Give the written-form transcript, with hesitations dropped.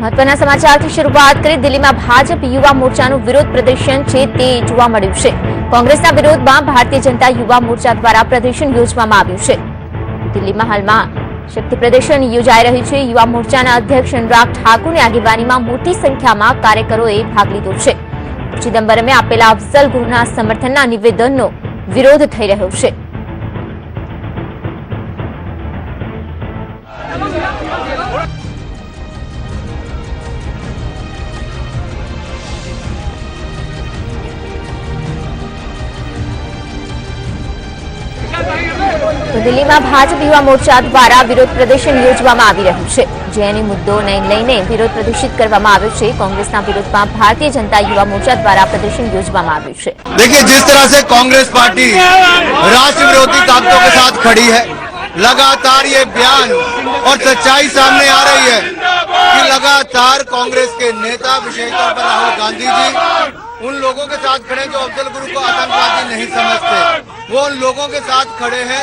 મહત્વના સમાચારથી શરૂઆત કરી દિલ્હીમાં ભાજપ યુવા મોરચાનું વિરોધ પ્રદર્શન છે તે જોવા મળ્યું છે। કોંગ્રેસના વિરોધમાં ભારતીય જનતા યુવા મોરચા દ્વારા પ્રદર્શન યોજવામાં આવ્યું છે। દિલ્હીમાં હાલમાં શક્તિ પ્રદર્શન યોજાઈ રહ્યું છે। યુવા મોરચાના અધ્યક્ષ અનુરાગ ઠાકુરની આગેવાનીમાં મોટી સંખ્યામાં કાર્યકરોએ ભાગ લીધો છે। ચિદમ્બરમે આપેલા અફઝલ ગુરુના સમર્થનના નિવેદનનો વિરોધ થઈ રહ્યો છે। તો દિલ્હીમાં ભાજપ યુવા મોરચા દ્વારા વિરોધ પ્રદર્શન યોજવામાં આવી રહ્યું છે। જેની મુદ્દોને લઈને વિરોધ પ્રદર્શિત કરવામાં આવ્યો છે। કોંગ્રેસના વિરોધમાં ભારતીય जनता युवा मोर्चा द्वारा प्रदर्शन योजવામાં આવ્યું છે। देखिए, जिस तरह से कांग्रेस पार्टी राष्ट्र विरोधी ताकतों के साथ खड़ी है, लगातार ये बयान और सच्चाई सामने आ रही है कि लगातार कांग्रेस के नेता, विशेषतौर पर राहुल गांधी जी उन लोगों के साथ खड़े जो अफजल गुरु को आतंकवादी नहीं समझते, वो उन लोगों के साथ खड़े हैं।